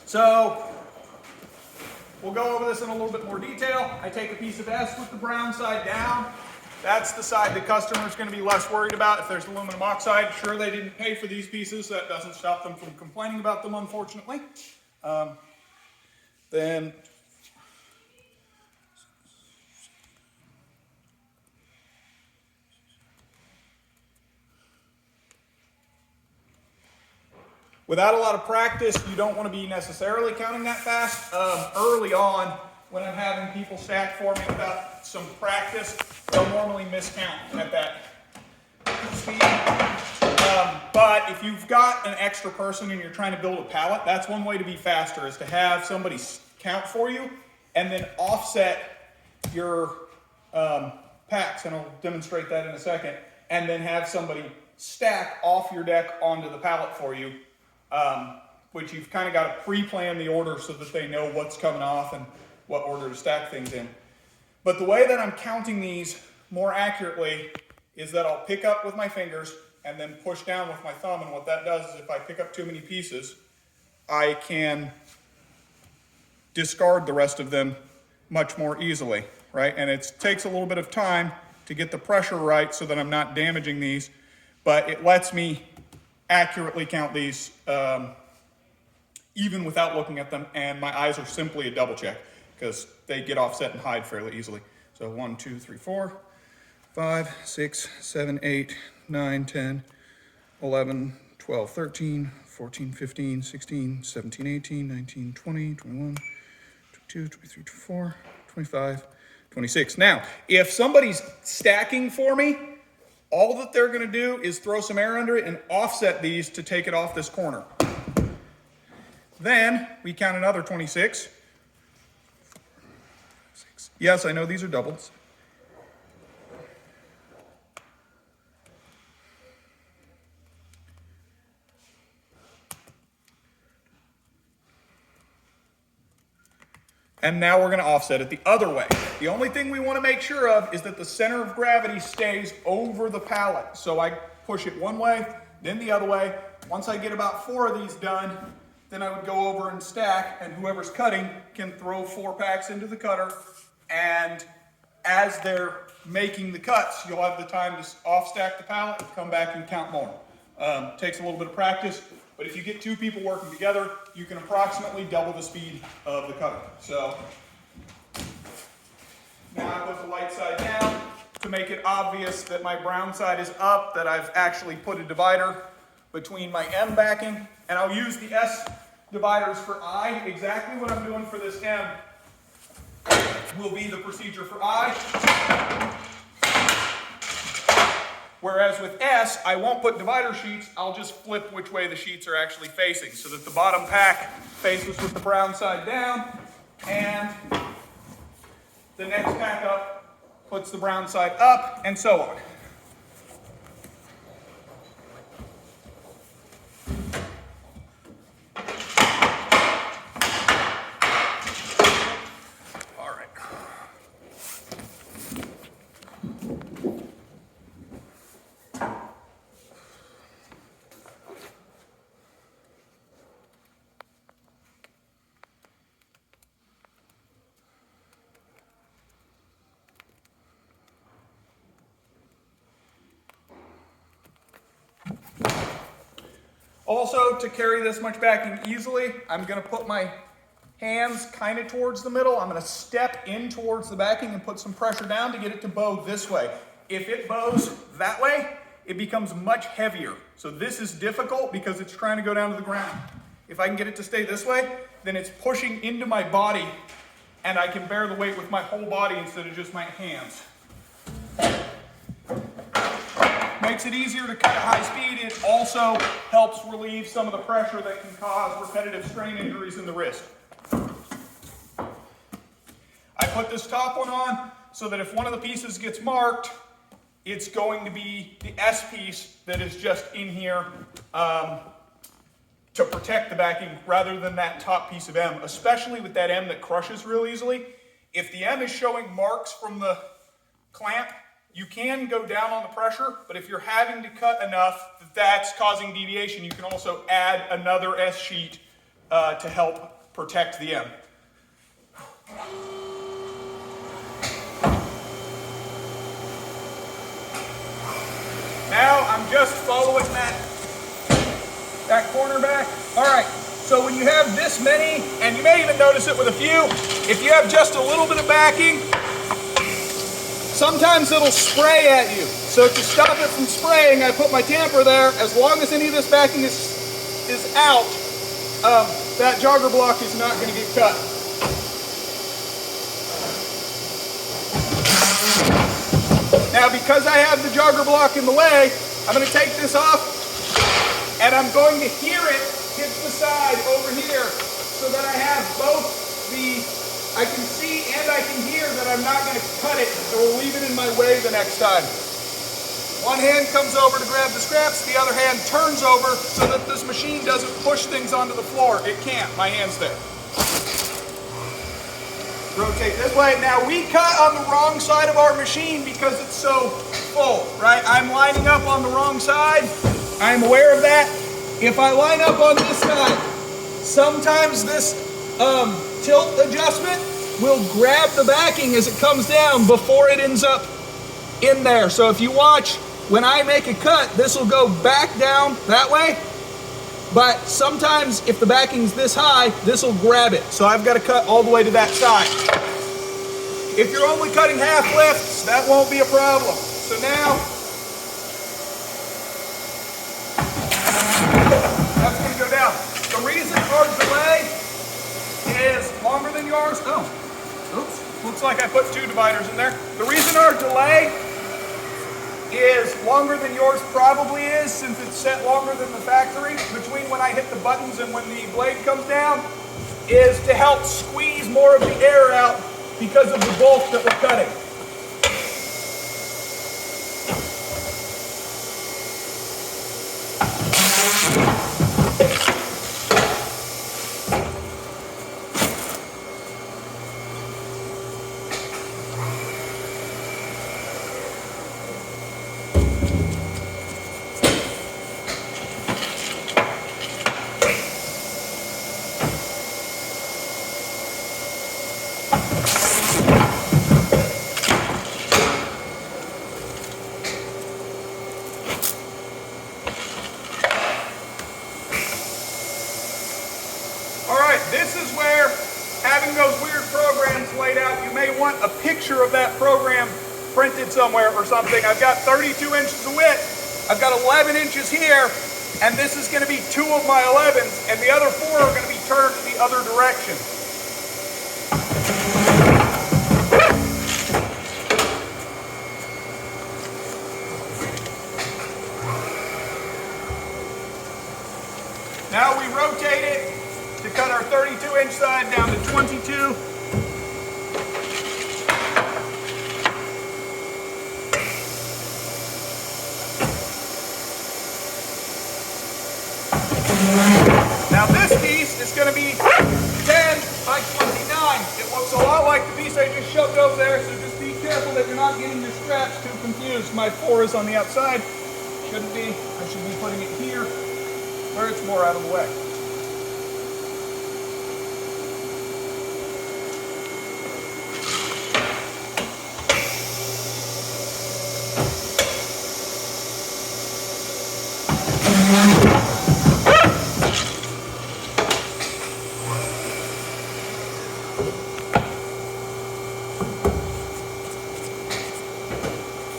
So we'll go over this in a little bit more detail. I take a piece of S with the brown side down. That's the side the customer's going to be less worried about if there's aluminum oxide. Sure, they didn't pay for these pieces. That doesn't stop them from complaining about them, unfortunately. Then without a lot of practice, you don't want to be necessarily counting that fast. Early on, when I'm having people stack for me without some practice, they'll normally miscount at that speed. But if you've got an extra person and you're trying to build a pallet, that's one way to be faster, is to have somebody count for you and then offset your packs, and I'll demonstrate that in a second, and then have somebody stack off your deck onto the pallet for you, which you've kind of got to pre-plan the order so that they know what's coming off and what order to stack things in. But the way that I'm counting these more accurately is that I'll pick up with my fingers and then push down with my thumb, and what that does is if I pick up too many pieces, I can discard the rest of them much more easily, right? And it takes a little bit of time to get the pressure right so that I'm not damaging these, but it lets me accurately count these even without looking at them, and my eyes are simply a double check because they get offset and hide fairly easily. So 1, 2, 3, 4, 5, 6, 7, 8, 9, 10, 11, 12, 13, 14, 15, 16, 17, 18, 19, 20, 21, 22, 23, 24, 25, 26. Now, if somebody's stacking for me, all that they're going to do is throw some air under it and offset these to take it off this corner. Then we count another 26. Yes, I know these are doubles. And now we're going to offset it the other way. The only thing we want to make sure of is that the center of gravity stays over the pallet. So I push it one way, then the other way. Once I get about 4 of these done, then I would go over and stack, and whoever's cutting can throw 4 packs into the cutter, and as they're making the cuts, you'll have the time to off-stack the pallet and come back and count more. Takes a little bit of practice, but if you get 2 people working together, you can approximately double the speed of the cutter. So now I put the light side down to make it obvious that my brown side is up, that I've actually put a divider between my M backing, and I'll use the S dividers for I. Exactly what I'm doing for this M will be the procedure for I. Whereas with S, I won't put divider sheets, I'll just flip which way the sheets are actually facing so that the bottom pack faces with the brown side down, and the next pack up puts the brown side up, and so on. Also, to carry this much backing easily, I'm going to put my hands kind of towards the middle. I'm going to step in towards the backing and put some pressure down to get it to bow this way. If it bows that way, it becomes much heavier. So this is difficult because it's trying to go down to the ground. If I can get it to stay this way, then it's pushing into my body, and I can bear the weight with my whole body instead of just my hands. Makes it easier to cut at high speed. It also helps relieve some of the pressure that can cause repetitive strain injuries in the wrist. I put this top one on so that if one of the pieces gets marked, it's going to be the S piece that is just in here to protect the backing rather than that top piece of M, especially with that M that crushes real easily. If the M is showing marks from the clamp, you can go down on the pressure, but if you're having to cut enough that that's causing deviation, you can also add another S sheet to help protect the M. Now I'm just following that corner back. All right, so when you have this many, and you may even notice it with a few, if you have just a little bit of backing, sometimes it'll spray at you. So to stop it from spraying, I put my tamper there. As long as any of this backing is out, that jogger block is not going to get cut. Now, because I have the jogger block in the way, I'm going to take this off, and I'm going to hear it hit the side over here, so that I have both I can see and I can hear that I'm not going to cut it, so we'll leave it in my way the next time. One hand comes over to grab the scraps, the other hand turns over so that this machine doesn't push things onto the floor. It can't, my hand's there. Rotate this way. Now we cut on the wrong side of our machine because it's so full, right? I'm lining up on the wrong side. I'm aware of that. If I line up on this side, sometimes this tilt adjustment will grab the backing as it comes down before it ends up in there. So if you watch, when I make a cut, this will go back down that way. But sometimes if the backing's this high, this will grab it. So I've got to cut all the way to that side. If you're only cutting half lifts, that won't be a problem. So now, that's going to go down. The reason our delay is longer than yours, oops, looks like I put 2 dividers in there. The reason our delay is longer than yours probably is, since it's set longer than the factory, between when I hit the buttons and when the blade comes down, is to help squeeze more of the air out because of the bulk that we're cutting. This is where, having those weird programs laid out, you may want a picture of that program printed somewhere or something. I've got 32 inches of width, I've got 11 inches here, and this is going to be 2 of my 11s, and the other 4 are going to be turned in the other direction. Now we rotate it to cut our 32-inch side down to 22. Now this piece is going to be 10 by 29. It looks a lot like the piece I just shoved over there, so just be careful that you're not getting your straps too confused. My 4 is on the outside. Shouldn't be. I should be putting it here where it's more out of the way.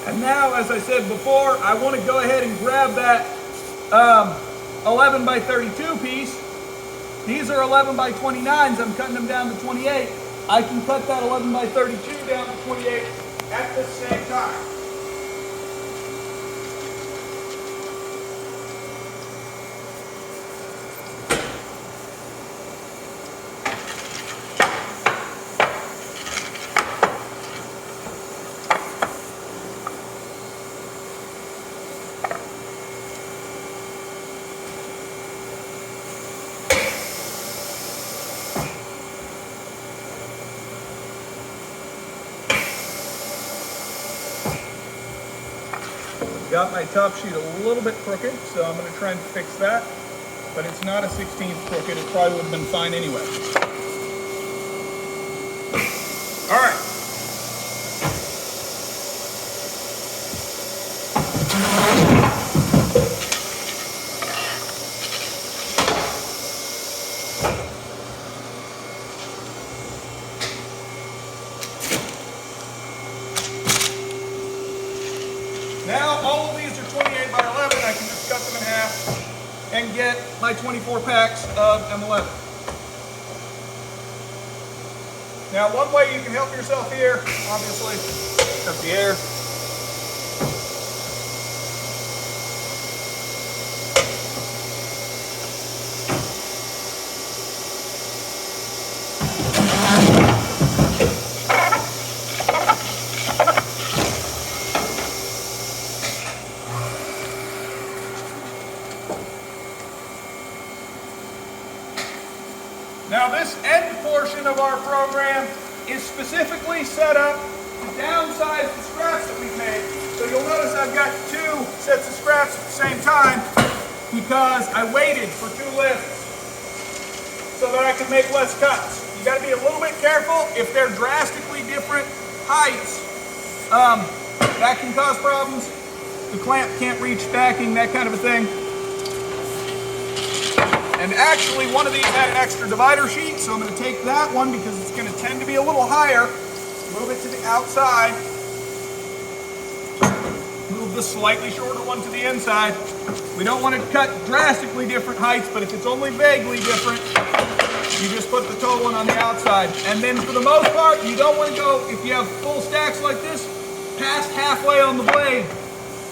And now, as I said before, I want to go ahead and grab that 11 by 32 piece. These are 11 by 29s. I'm cutting them down to 28. I can cut that 11 by 32 down to 28 at the same time. Got my top sheet a little bit crooked, so I'm going to try and fix that. But it's not a 16th crooked. It probably would have been fine anyway. Now all of these are 28 by 11. I can just cut them in half and get my 24 packs of M11. Now one way you can help yourself here, obviously, is the air. Now this end portion of our program is specifically set up to downsize the scraps that we've made. So you'll notice I've got 2 sets of scraps at the same time because I waited for 2 lifts so that I could make less cuts. You got to be a little bit careful if they're drastically different heights. That can cause problems. The clamp can't reach stacking, that kind of a thing. And actually, one of these had an extra divider sheet, so I'm going to take that one because it's going to tend to be a little higher. Move it to the outside. Move the slightly shorter one to the inside. We don't want to cut drastically different heights, but if it's only vaguely different, you just put the total one on the outside. And then for the most part, you don't want to go, if you have full stacks like this, past halfway on the blade,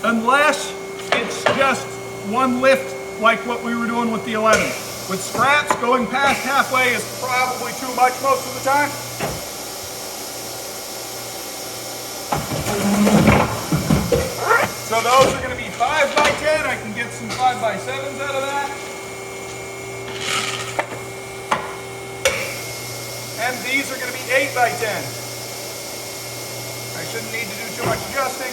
unless it's just one lift like what we were doing with the 11. With scraps, going past halfway is probably too much most of the time. So those are going to be 5 by 10. I can get some 5 by 7s out of that. And these are going to be 8 by 10. I shouldn't need to do too much adjusting.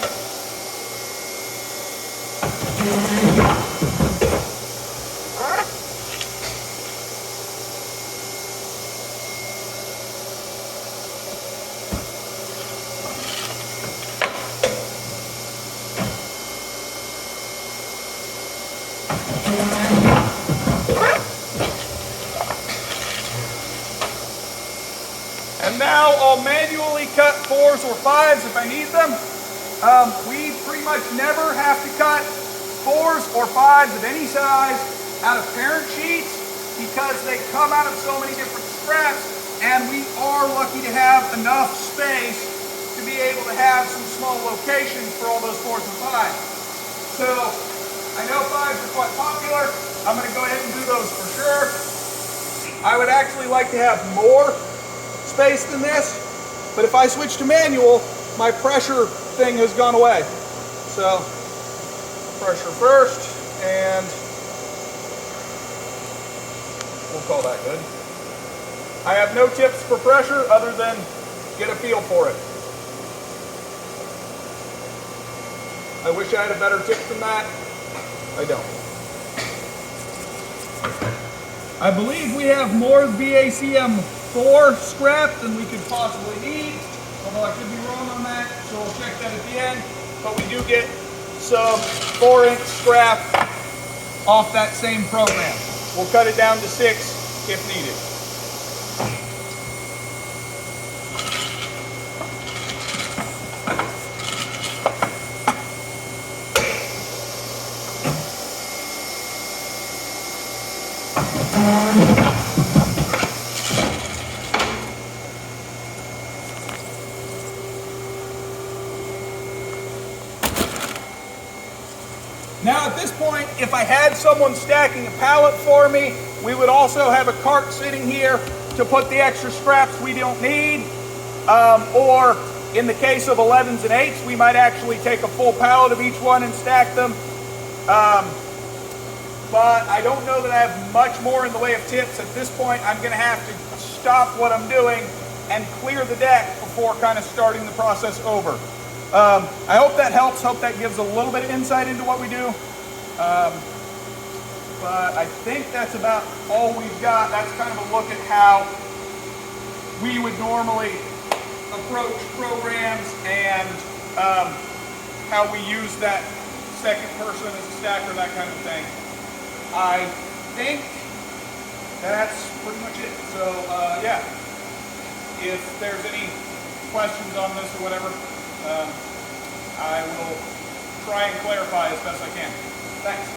And now I'll manually cut 4s or 5s if I need them. We pretty much never have to cut 4s or 5s of any size out of parent sheets because they come out of so many different scraps, and we are lucky to have enough space to be able to have some small locations for all those 4s and 5s. So I know 5s are quite popular. I'm going to go ahead and do those for sure. I would actually like to have more space than this, but if I switch to manual, my pressure thing has gone away. So pressure first, and we'll call that good. I have no tips for pressure other than get a feel for it. I wish I had a better tip than that. I don't. I believe we have more BACM4 scrap than we could possibly need, although I could be wrong on that, so we'll check that at the end. But we do get some 4-inch scrap off that same program. We'll cut it down to 6 if needed. Now at this point, if I had someone stacking a pallet for me, we would also have a cart sitting here to put the extra scraps we don't need. Or in the case of 11s and 8s, we might actually take a full pallet of each one and stack them. But I don't know that I have much more in the way of tips. At this point, I'm going to have to stop what I'm doing and clear the deck before kind of starting the process over. I hope that helps. Hope that gives a little bit of insight into what we do. But I think that's about all we've got. That's kind of a look at how we would normally approach programs and how we use that second person as a stacker, that kind of thing. I think that's pretty much it. So yeah, if there's any questions on this or whatever, I will try and clarify as best I can. Thanks.